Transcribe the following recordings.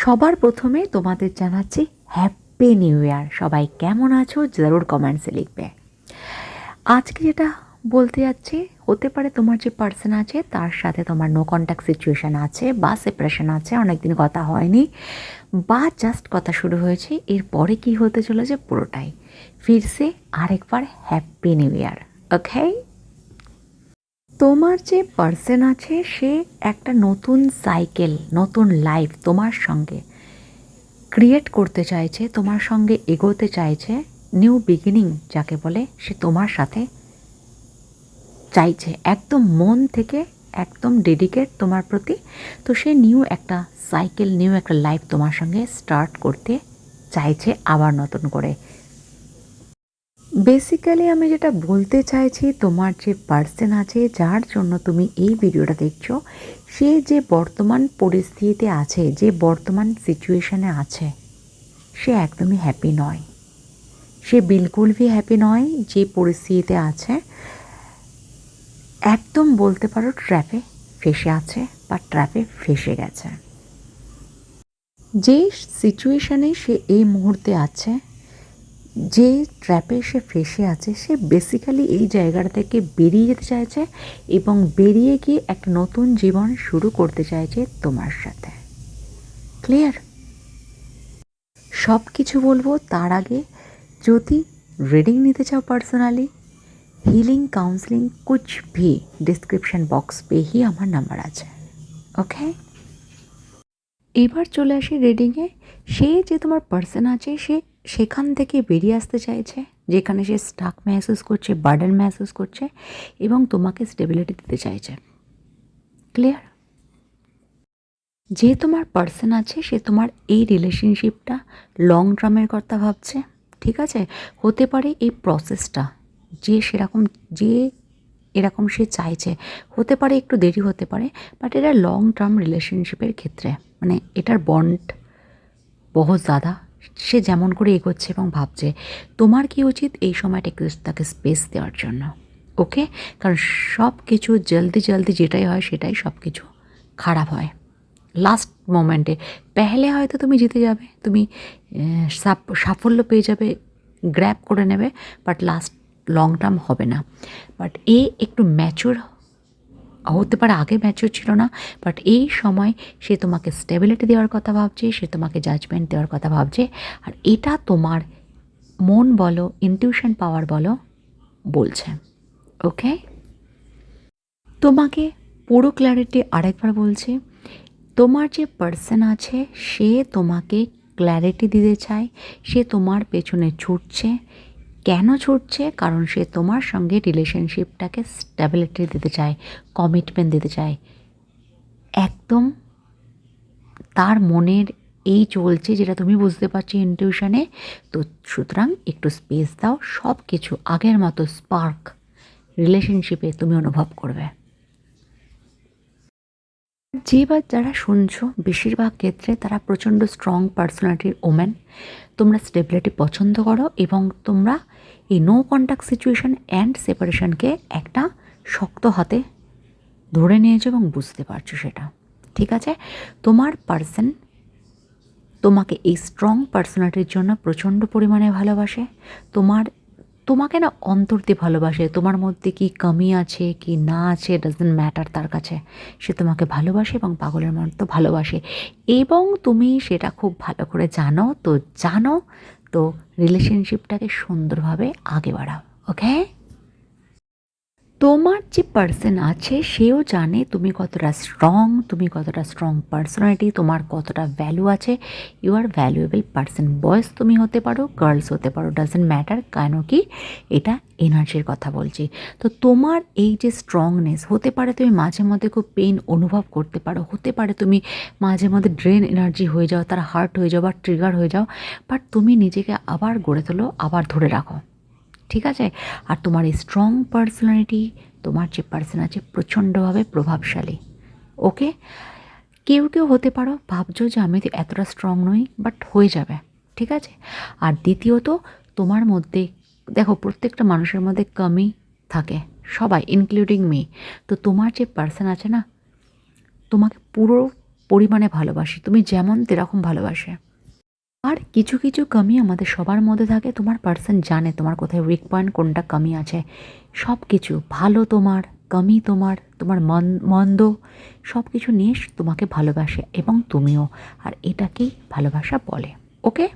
সবার প্রথমে তোমাদের জানাচ্ছি হ্যাপি নিউ ইয়ার। সবাই কেমন আছো জরুর কমেন্টসে লিখবে। আজকে যেটা বলতে যাচ্ছি, হতে পারে তোমার যে পার্সন আছে তার সাথে তোমার নো কন্ট্যাক্ট সিচুয়েশান আছে, বা সেপারেশন আছে, অনেকদিন কথা হয়নি, বা জাস্ট কথা শুরু হয়েছে, এরপরে কি হতে চলেছে পুরোটাই ফিরছে আরেকবার হ্যাপি নিউ ইয়ার। ওকে, তোমার যে পার্সন আছে সে একটা নতুন সাইকেল, নতুন লাইফ তোমার সঙ্গে ক্রিয়েট করতে চাইছে, তোমার সঙ্গে এগোতে চাইছে, নিউ বিগিনিং যাকে বলে, সে তোমার সাথে চাইছে একদম মন থেকে, একদম ডেডিকেট তোমার প্রতি। তো সে নিউ একটা সাইকেল, নিউ একটা লাইফ তোমার সঙ্গে স্টার্ট করতে চাইছে আবার নতুন করে। বেসিক্যালি আমি যেটা বলতে চাইছি, তোমার যে পার্সন আছে যার জন্য তুমি এই ভিডিওটা দেখছো, সে যে বর্তমান পরিস্থিতিতে আছে, যে বর্তমান সিচুয়েশানে আছে, সে একদমই হ্যাপি নয়। সে বিলকুল ভি হ্যাপি নয় যে পরিস্থিতিতে আছে। একদম বলতে পারো ট্র্যাপে ফেসে আছে, বা ট্র্যাপে ফেসে গেছে। যে সিচুয়েশানে সে এই মুহূর্তে আছে, যে ট্র্যাপে সে ফেসে আছে, সে বেসিক্যালি এই জায়গাটা থেকে বেরিয়ে যেতে চাইছে, এবং বেরিয়ে গিয়ে একটা নতুন জীবন শুরু করতে চাইছে তোমার সাথে। ক্লিয়ার? সব কিছু বলবো তার আগে, যদি রিডিং নিতে চাও পার্সোনালি, हीलिंग काउंसलिंग कुछ भी डिस्क्रिप्शन बॉक्स पे ही আমার নাম্বার আছে। ওকে, এবার চলে আসি রিডিংয়ে। সে যে তোমার পার্সন আছে, সে সেখান থেকে বেরিয়ে আসতে চাইছে যেখানে সে স্টাক মেহসুস করছে, বার্ডেন মেহসুস করছে, এবং তোমাকে স্টেবিলিটি দিতে চাইছে। ক্লিয়ার? যে তোমার পার্সন আছে সে তোমার এই রিলেশনশিপটা লং টার্মের কথা ভাবছে। ঠিক আছে, হতে পারে এই প্রসেসটা যে সেরকম, যে এরকম সে চাইছে, হতে পারে একটু দেরি হতে পারে, বাট এটা লং টার্ম রিলেশনশিপের ক্ষেত্রে, মানে এটার বন্ড বহুত ज़्यादा। সে যেমন করে এগোচ্ছে এবং ভাবছে, তোমার কি উচিত এই সময়টা একটু তাকে স্পেস দেওয়ার জন্য। ওকে, কারণ সব কিছু জলদি জলদি যেটাই হয় সেটাই সব কিছু খারাপ হয় লাস্ট মোমেন্টে। পেহলে হয়তো তুমি জিতে যাবে, তুমি সাফল্য পেয়ে যাবে, গ্র্যাব করে নেবে, বাট লাস্ট লং টার্ম হবে না। বাট এ একটু ম্যাচিওর হতে পারে, আগে ম্যাচিওর ছিল না, বাট এই সময় সে তোমাকে স্টেবিলিটি দেওয়ার কথা ভাবছে, সে তোমাকে জাজমেন্ট দেওয়ার কথা ভাবছে। আর এটা তোমার মন বলো, ইনটিউশন পাওয়ার বলো, বলছে। ওকে, তোমাকে পুরো ক্ল্যারিটি আরেকবার বলছি। তোমার যে পার্সন আছে সে তোমাকে ক্ল্যারিটি দিতে চায়, সে তোমার পেছনে ছুটছে। কেন ছুটছে? কারণ সে তোমার সঙ্গে রিলেশনশিপটাকে স্টেবিলিটি দিতে চায়, কমিটমেন্ট দিতে চায়। একদম তার মনের এই চলছে, যেটা তুমি বুঝতে পারছো ইনটিউশনে। তো সুতরাং একটু স্পেস দাও, সব কিছু আগের মতো স্পার্ক রিলেশনশিপে তুমি অনুভব করবে। যে বা যারা শুনছো, বেশিরভাগ ক্ষেত্রে তারা প্রচণ্ড স্ট্রং পার্সোনালিটির ওমেন। তোমরা স্টেবিলিটি পছন্দ করো, এবং তোমরা এই নো কন্ট্যাক্ট সিচুয়েশান অ্যান্ড সেপারেশনকে একটা শক্ত হাতে ধরে নিয়েছো এবং বুঝতে পারছো সেটা। ঠিক আছে, তোমার পার্সন তোমাকে এই স্ট্রং পার্সোনালিটির জন্য প্রচণ্ড পরিমাণে ভালোবাসে। তোমাকে না অন্তর দিয়ে ভালোবাসে। তোমার মধ্যে কি কমি আছে কি না আছে ডাজন্ট ম্যাটার তার কাছে। সে তোমাকে ভালোবাসে এবং পাগলের মতো ভালোবাসে, এবং তুমি সেটা খুব ভালো করে জানো। তো রিলেশনশিপটাকে সুন্দরভাবে আগে বাড়াও। ওকে, তোমার যে পার্সন আছে সেও জানে তুমি কতটা স্ট্রং পার্সোনালিটি, তোমার কতটা ভ্যালু আছে। You are valuable person. Boys তুমি হতে পারো, গার্লস হতে পারো, ডাজেন্ট ম্যাটার। কেন কি এটা এনার্জির কথা বলছি। তো তোমার এই যে স্ট্রংনেস, হতে পারে তুমি মাঝে মধ্যে খুব পেইন অনুভব করতে পারো, হতে পারে তুমি মাঝে মধ্যে ড্রেন এনার্জি হয়ে যাও, তারা হার্ট হয়ে যাও বা ট্রিগার হয়ে যাও, বাট তুমি নিজেকে আবার গড়ে তোলো, আবার ধরে রাখো। ঠিক আছে, আর তোমার এই স্ট্রং পার্সোনালিটি, তোমার যে পার্সন আছে প্রচণ্ডভাবে প্রভাবশালী। ওকে, কেউ কেউ হতে পারো ভাবছো যে আমি তো এতটা স্ট্রং নই, বাট হয়ে যাবে। ঠিক আছে, আর দ্বিতীয়ত তোমার মধ্যে দেখো, প্রত্যেকটা মানুষের মধ্যে কমি থাকে, সবাই ইনক্লুডিং মি। তো তোমার যে পার্সন আছে না, তোমাকে পুরো পরিমাণে ভালোবাসে, তুমি যেমন তেরকম ভালোবাসে। আর কিছু কিছু কমি আমাদের সবার মধ্যে থাকে, তোমার পার্সন জানে তোমার কোথায় উইক পয়েন্ট, কোনটা কমি আছে। সব কিছু ভালো তোমার, কমি তোমার, তোমার মন্দ সব কিছু নিয়ে তোমাকে ভালোবাসে এবং তুমিও। আর এটাকেই ভালোবাসা বলে। ওকে,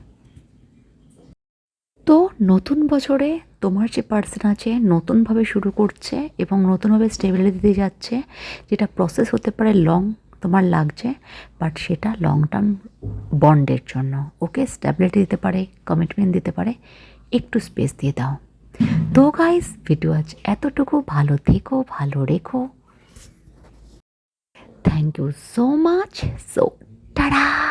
তো নতুন বছরে তোমার যে পার্সন আছে নতুনভাবে শুরু করছে এবং নতুনভাবে স্টেবিলিটি দিতে যাচ্ছে, যেটা প্রসেস হতে পারে লং তোমার লাগছে, বাট সেটা লং টার্ম বন্ডের জন্য। ওকে, স্টেবিলিটি দিতে পারে, কমিটমেন্ট দিতে পারে, একটু স্পেস দিয়ে দাও। তো গাইস, ভিডিও আজ এতটুকু। ভালো থেকো, ভালো রেখো। Thank you so much. So tata.